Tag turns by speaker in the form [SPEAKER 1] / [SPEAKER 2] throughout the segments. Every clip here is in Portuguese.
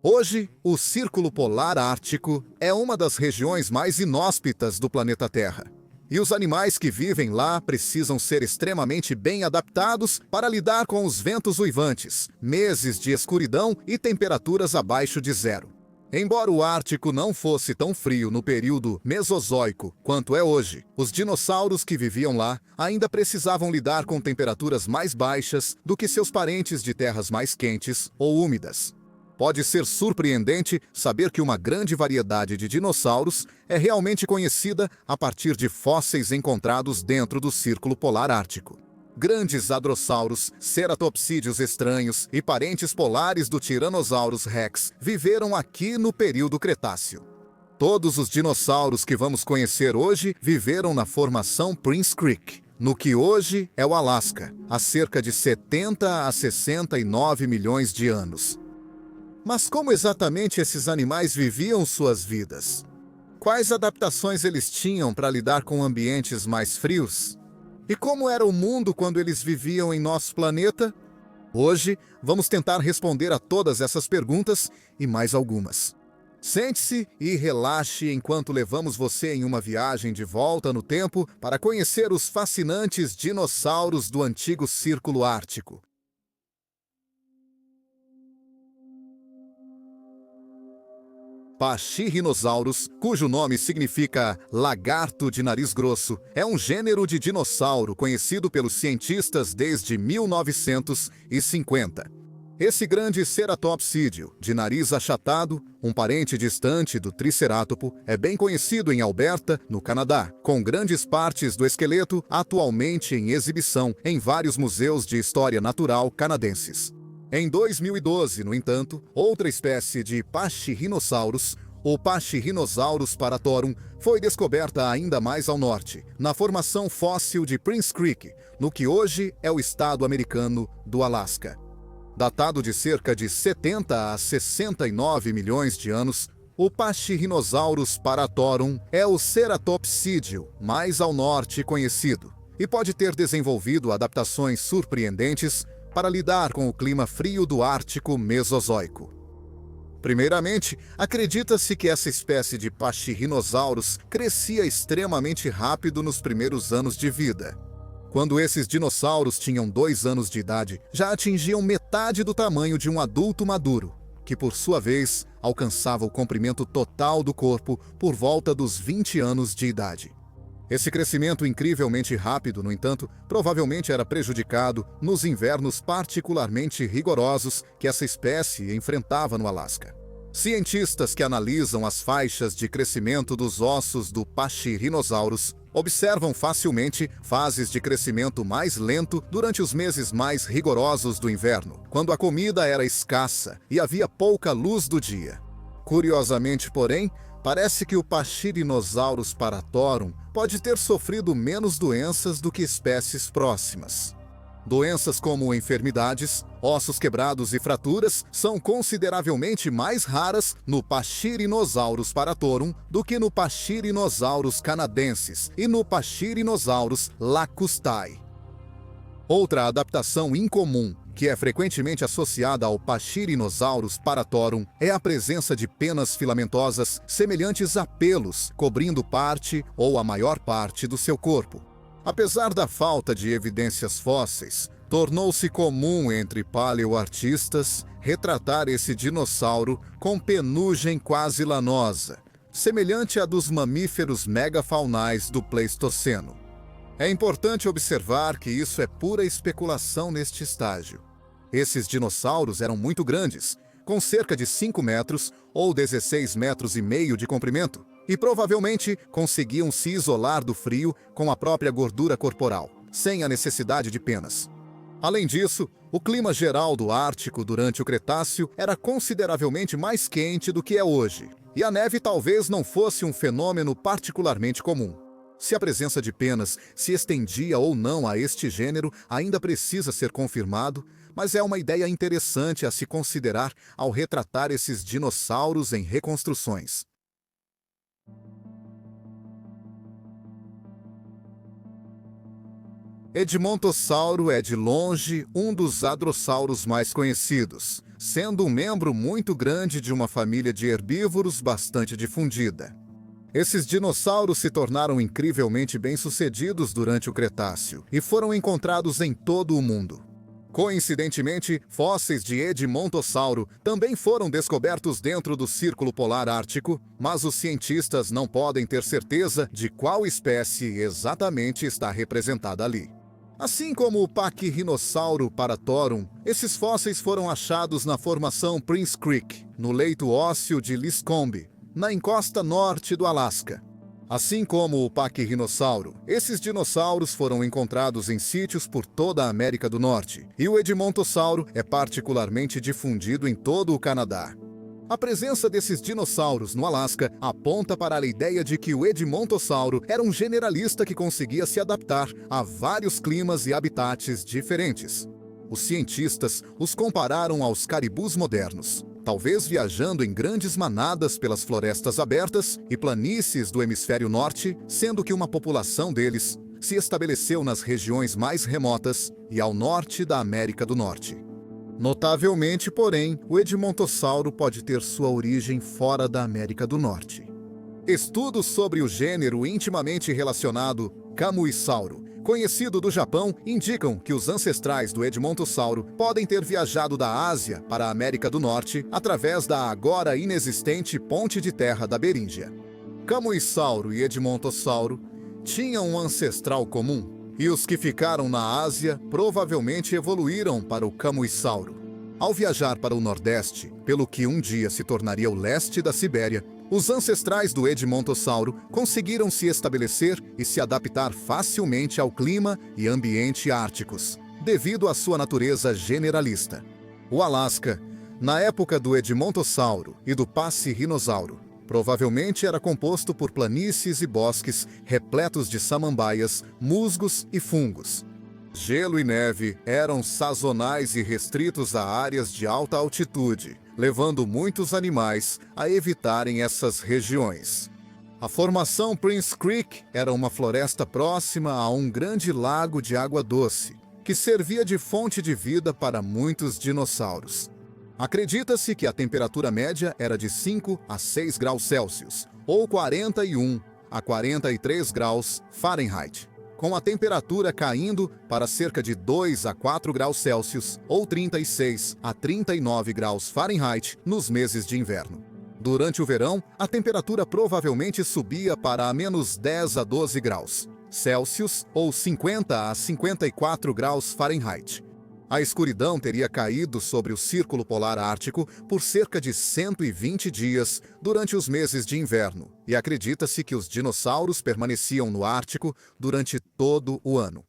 [SPEAKER 1] Hoje, o Círculo Polar Ártico é uma das regiões mais inóspitas do planeta Terra. E os animais que vivem lá precisam ser extremamente bem adaptados para lidar com os ventos uivantes, meses de escuridão e temperaturas abaixo de zero. Embora o Ártico não fosse tão frio no período Mesozoico quanto é hoje, os dinossauros que viviam lá ainda precisavam lidar com temperaturas mais baixas do que seus parentes de terras mais quentes ou úmidas. Pode ser surpreendente saber que uma grande variedade de dinossauros é realmente conhecida a partir de fósseis encontrados dentro do Círculo Polar Ártico. Grandes hadrossauros, ceratopsídeos estranhos e parentes polares do Tyrannosaurus rex viveram aqui no período Cretáceo. Todos os dinossauros que vamos conhecer hoje viveram na formação Prince Creek, no que hoje é o Alasca, há cerca de 70 a 69 milhões de anos. Mas como exatamente esses animais viviam suas vidas? Quais adaptações eles tinham para lidar com ambientes mais frios? E como era o mundo quando eles viviam em nosso planeta? Hoje, vamos tentar responder a todas essas perguntas e mais algumas. Sente-se e relaxe enquanto levamos você em uma viagem de volta no tempo para conhecer os fascinantes dinossauros do antigo Círculo Ártico. Pachyrhinosaurus, cujo nome significa lagarto de nariz grosso, é um gênero de dinossauro conhecido pelos cientistas desde 1950. Esse grande ceratopsídeo, de nariz achatado, um parente distante do tricerátopo, é bem conhecido em Alberta, no Canadá, com grandes partes do esqueleto atualmente em exibição em vários museus de história natural canadenses. Em 2012, no entanto, outra espécie de Pachyrhinosaurus, o Pachyrhinosaurus paratorum, foi descoberta ainda mais ao norte, na formação fóssil de Prince Creek, no que hoje é o estado americano do Alasca. Datado de cerca de 70 a 69 milhões de anos, o Pachyrhinosaurus paratorum é o ceratopsídeo mais ao norte conhecido e pode ter desenvolvido adaptações surpreendentes para lidar com o clima frio do Ártico Mesozoico. Primeiramente, acredita-se que essa espécie de Pachyrhinosaurus crescia extremamente rápido nos primeiros anos de vida. Quando esses dinossauros tinham 2 anos de idade, já atingiam metade do tamanho de um adulto maduro, que por sua vez alcançava o comprimento total do corpo por volta dos 20 anos de idade. Esse crescimento incrivelmente rápido, no entanto, provavelmente era prejudicado nos invernos particularmente rigorosos que essa espécie enfrentava no Alasca. Cientistas que analisam as faixas de crescimento dos ossos do Pachyrhinosaurus observam facilmente fases de crescimento mais lento durante os meses mais rigorosos do inverno, quando a comida era escassa e havia pouca luz do dia. Curiosamente, porém, parece que o Pachyrhinosaurus paratorum pode ter sofrido menos doenças do que espécies próximas. Doenças como enfermidades, ossos quebrados e fraturas são consideravelmente mais raras no Pachyrhinosaurus paratorum do que no Pachyrhinosaurus canadensis e no Pachyrhinosaurus lacustae. Outra adaptação incomum, que é frequentemente associada ao Pachyrhinosaurus paratorum, é a presença de penas filamentosas semelhantes a pelos, cobrindo parte ou a maior parte do seu corpo. Apesar da falta de evidências fósseis, tornou-se comum entre paleoartistas retratar esse dinossauro com penugem quase lanosa, semelhante à dos mamíferos megafaunais do Pleistoceno. É importante observar que isso é pura especulação neste estágio. Esses dinossauros eram muito grandes, com cerca de 5 metros ou 16 metros e meio de comprimento, e provavelmente conseguiam se isolar do frio com a própria gordura corporal, sem a necessidade de penas. Além disso, o clima geral do Ártico durante o Cretáceo era consideravelmente mais quente do que é hoje, e a neve talvez não fosse um fenômeno particularmente comum. Se a presença de penas se estendia ou não a este gênero ainda precisa ser confirmado, mas é uma ideia interessante a se considerar ao retratar esses dinossauros em reconstruções. Edmontossauro é de longe um dos hadrossauros mais conhecidos, sendo um membro muito grande de uma família de herbívoros bastante difundida. Esses dinossauros se tornaram incrivelmente bem-sucedidos durante o Cretáceo e foram encontrados em todo o mundo. Coincidentemente, fósseis de Edmontossauro também foram descobertos dentro do Círculo Polar Ártico, mas os cientistas não podem ter certeza de qual espécie exatamente está representada ali. Assim como o Pachyrhinosauro paratorum, esses fósseis foram achados na formação Prince Creek, no leito ósseo de Liscombe, na encosta norte do Alasca. Assim como o Pachyrhinosauro, esses dinossauros foram encontrados em sítios por toda a América do Norte, e o Edmontossauro é particularmente difundido em todo o Canadá. A presença desses dinossauros no Alasca aponta para a ideia de que o Edmontossauro era um generalista que conseguia se adaptar a vários climas e habitats diferentes. Os cientistas os compararam aos caribus modernos, talvez viajando em grandes manadas pelas florestas abertas e planícies do hemisfério norte, sendo que uma população deles se estabeleceu nas regiões mais remotas e ao norte da América do Norte. Notavelmente, porém, o Edmontossauro pode ter sua origem fora da América do Norte. Estudos sobre o gênero intimamente relacionado Camuisauro, conhecido do Japão, indicam que os ancestrais do Edmontossauro podem ter viajado da Ásia para a América do Norte através da agora inexistente ponte de terra da Beríngia. Camuisauro e Edmontossauro tinham um ancestral comum, e os que ficaram na Ásia provavelmente evoluíram para o Camuisauro. Ao viajar para o Nordeste, pelo que um dia se tornaria o leste da Sibéria, os ancestrais do Edmontossauro conseguiram se estabelecer e se adaptar facilmente ao clima e ambiente árticos, devido à sua natureza generalista. O Alasca, na época do Edmontossauro e do Pachyrhinosauro, provavelmente era composto por planícies e bosques repletos de samambaias, musgos e fungos. Gelo e neve eram sazonais e restritos a áreas de alta altitude, levando muitos animais a evitarem essas regiões. A formação Prince Creek era uma floresta próxima a um grande lago de água doce, que servia de fonte de vida para muitos dinossauros. Acredita-se que a temperatura média era de 5 a 6 graus Celsius, ou 41 a 43 graus Fahrenheit, com a temperatura caindo para cerca de 2 a 4 graus Celsius, ou 36 a 39 graus Fahrenheit, nos meses de inverno. Durante o verão, a temperatura provavelmente subia para a menos 10 a 12 graus Celsius, ou 50 a 54 graus Fahrenheit. A escuridão teria caído sobre o Círculo Polar Ártico por cerca de 120 dias durante os meses de inverno, e acredita-se que os dinossauros permaneciam no Ártico durante todo o ano.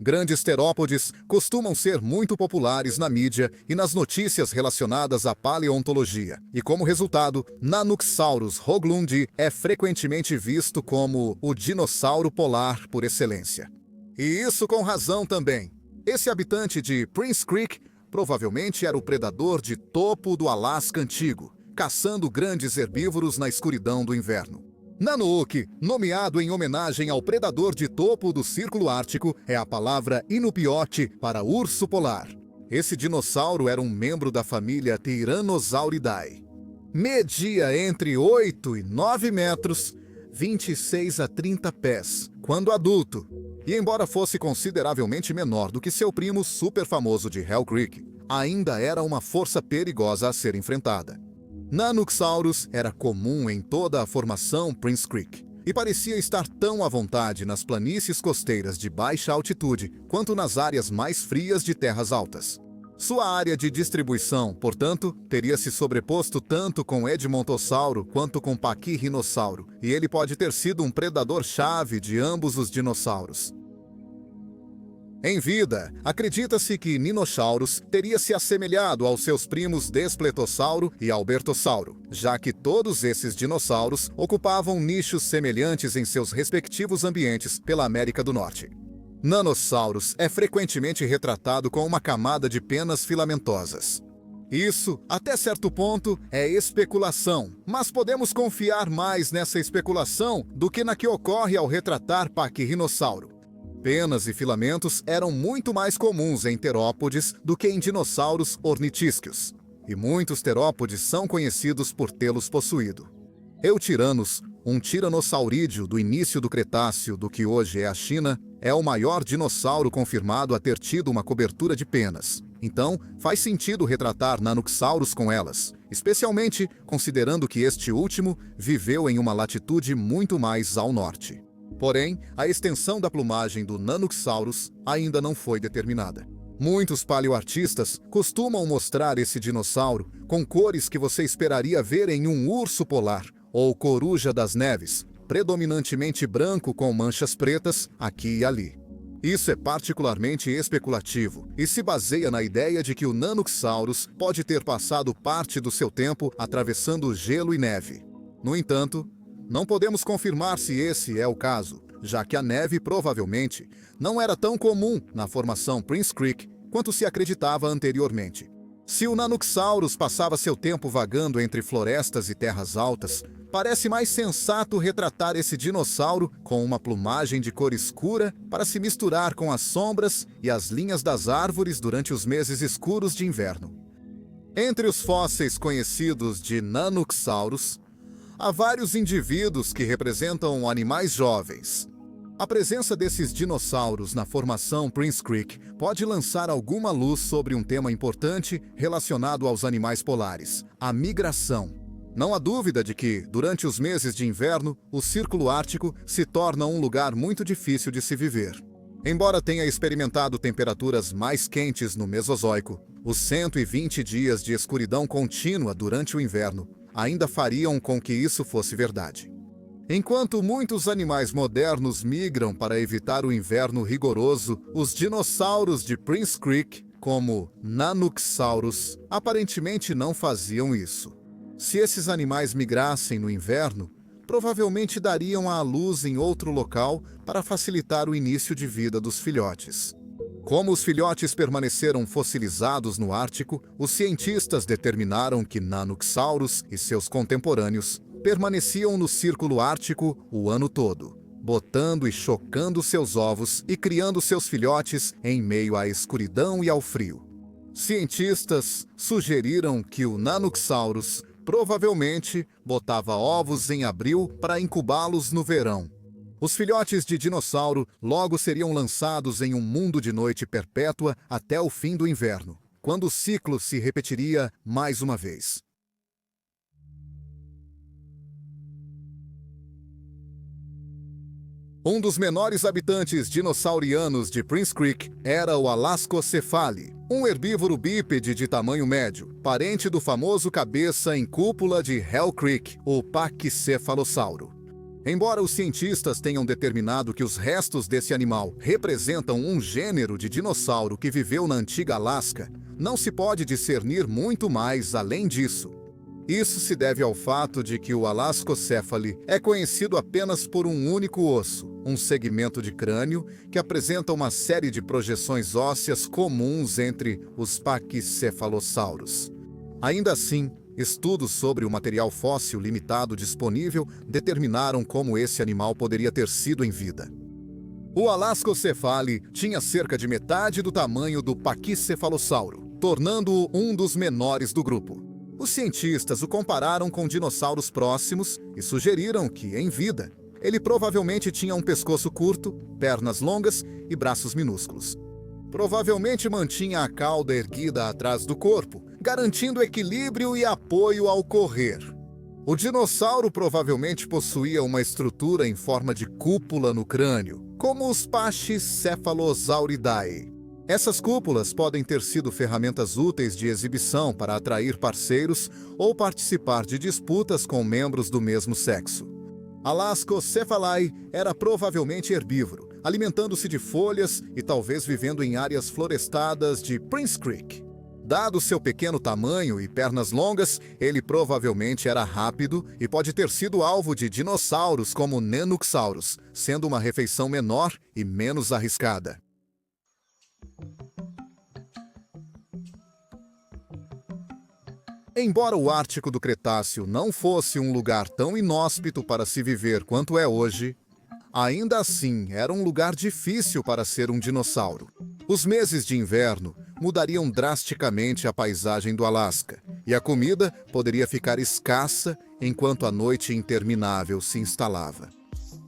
[SPEAKER 1] Grandes terópodes costumam ser muito populares na mídia e nas notícias relacionadas à paleontologia, e como resultado, Nanoxaurus hoaglundi é frequentemente visto como o dinossauro polar por excelência. E isso com razão também. Esse habitante de Prince Creek provavelmente era o predador de topo do Alasca antigo, caçando grandes herbívoros na escuridão do inverno. Nanook, nomeado em homenagem ao predador de topo do Círculo Ártico, é a palavra Inupiot para urso polar. Esse dinossauro era um membro da família Tyrannosauridae. Media entre 8 e 9 metros, 26 a 30 pés, quando adulto. E embora fosse consideravelmente menor do que seu primo super famoso de Hell Creek, ainda era uma força perigosa a ser enfrentada. Nanoxaurus era comum em toda a formação Prince Creek e parecia estar tão à vontade nas planícies costeiras de baixa altitude quanto nas áreas mais frias de terras altas. Sua área de distribuição, portanto, teria se sobreposto tanto com Edmontossauro quanto com Pachyrhinosauro, e ele pode ter sido um predador-chave de ambos os dinossauros. Em vida, acredita-se que Ninosaurus teria se assemelhado aos seus primos Despletossauro e Albertossauro, já que todos esses dinossauros ocupavam nichos semelhantes em seus respectivos ambientes pela América do Norte. Nanosaurus é frequentemente retratado com uma camada de penas filamentosas. Isso, até certo ponto, é especulação, mas podemos confiar mais nessa especulação do que na que ocorre ao retratar Pachyrhinosauro. penas e filamentos eram muito mais comuns em terópodes do que em dinossauros ornitísquios, e muitos terópodes são conhecidos por tê-los possuído. Eutiranos, um tiranossaurídeo do início do Cretáceo do que hoje é a China, é o maior dinossauro confirmado a ter tido uma cobertura de penas. Então, faz sentido retratar Nanoxauros com elas, especialmente considerando que este último viveu em uma latitude muito mais ao norte. Porém, a extensão da plumagem do Nanoxaurus ainda não foi determinada. Muitos paleoartistas costumam mostrar esse dinossauro com cores que você esperaria ver em um urso polar ou coruja das neves, predominantemente branco com manchas pretas aqui e ali. Isso é particularmente especulativo e se baseia na ideia de que o Nanoxaurus pode ter passado parte do seu tempo atravessando gelo e neve. No entanto, não podemos confirmar se esse é o caso, já que a neve provavelmente não era tão comum na formação Prince Creek quanto se acreditava anteriormente. Se o Nanoxaurus passava seu tempo vagando entre florestas e terras altas, parece mais sensato retratar esse dinossauro com uma plumagem de cor escura para se misturar com as sombras e as linhas das árvores durante os meses escuros de inverno. Entre os fósseis conhecidos de Nanoxaurus, há vários indivíduos que representam animais jovens. A presença desses dinossauros na formação Prince Creek pode lançar alguma luz sobre um tema importante relacionado aos animais polares: a migração. Não há dúvida de que, durante os meses de inverno, o Círculo Ártico se torna um lugar muito difícil de se viver. Embora tenha experimentado temperaturas mais quentes no Mesozoico, os 120 dias de escuridão contínua durante o inverno ainda fariam com que isso fosse verdade. Enquanto muitos animais modernos migram para evitar o inverno rigoroso, os dinossauros de Prince Creek, como Nanoxaurus, aparentemente não faziam isso. Se esses animais migrassem no inverno, provavelmente dariam à luz em outro local para facilitar o início de vida dos filhotes. Como os filhotes permaneceram fossilizados no Ártico, os cientistas determinaram que Nanoxaurus e seus contemporâneos permaneciam no Círculo Ártico o ano todo, botando e chocando seus ovos e criando seus filhotes em meio à escuridão e ao frio. Cientistas sugeriram que o Nanoxaurus provavelmente botava ovos em abril para incubá-los no verão. Os filhotes de dinossauro logo seriam lançados em um mundo de noite perpétua até o fim do inverno, quando o ciclo se repetiria mais uma vez. Um dos menores habitantes dinossaurianos de Prince Creek era o Alaskocephali, um herbívoro bípede de tamanho médio, parente do famoso cabeça em cúpula de Hell Creek, o Pachycephalossauro. Embora os cientistas tenham determinado que os restos desse animal representam um gênero de dinossauro que viveu na antiga Alasca, não se pode discernir muito mais além disso. Isso se deve ao fato de que o Alaskocephali é conhecido apenas por um único osso, um segmento de crânio que apresenta uma série de projeções ósseas comuns entre os Pachycephalossauros. Ainda assim, estudos sobre o material fóssil limitado disponível determinaram como esse animal poderia ter sido em vida. O Alaskocephali tinha cerca de metade do tamanho do Pachycephalossauro, tornando-o um dos menores do grupo. Os cientistas o compararam com dinossauros próximos e sugeriram que, em vida, ele provavelmente tinha um pescoço curto, pernas longas e braços minúsculos. Provavelmente mantinha a cauda erguida atrás do corpo, garantindo equilíbrio e apoio ao correr. O dinossauro provavelmente possuía uma estrutura em forma de cúpula no crânio, como os Pachycephalosauridae. Essas cúpulas podem ter sido ferramentas úteis de exibição para atrair parceiros ou participar de disputas com membros do mesmo sexo. Alaskocephali era provavelmente herbívoro, alimentando-se de folhas e talvez vivendo em áreas florestadas de Prince Creek. Dado seu pequeno tamanho e pernas longas, ele provavelmente era rápido e pode ter sido alvo de dinossauros como Nanoxaurus, sendo uma refeição menor e menos arriscada. Embora o Ártico do Cretáceo não fosse um lugar tão inóspito para se viver quanto é hoje, Ainda assim, era um lugar difícil para ser um dinossauro. Os meses de inverno mudariam drasticamente a paisagem do Alasca, e a comida poderia ficar escassa enquanto a noite interminável se instalava.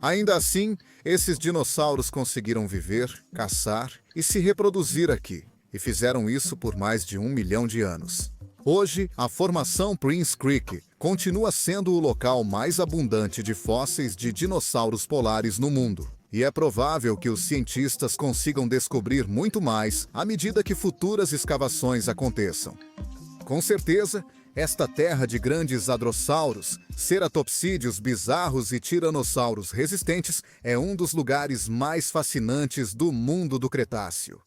[SPEAKER 1] Ainda assim, esses dinossauros conseguiram viver, caçar e se reproduzir aqui, e fizeram isso por mais de 1 milhão de anos. Hoje, a formação Prince Creek continua sendo o local mais abundante de fósseis de dinossauros polares no mundo. E é provável que os cientistas consigam descobrir muito mais à medida que futuras escavações aconteçam. Com certeza, esta terra de grandes hadrossauros, ceratopsídeos bizarros e tiranossauros resistentes é um dos lugares mais fascinantes do mundo do Cretáceo.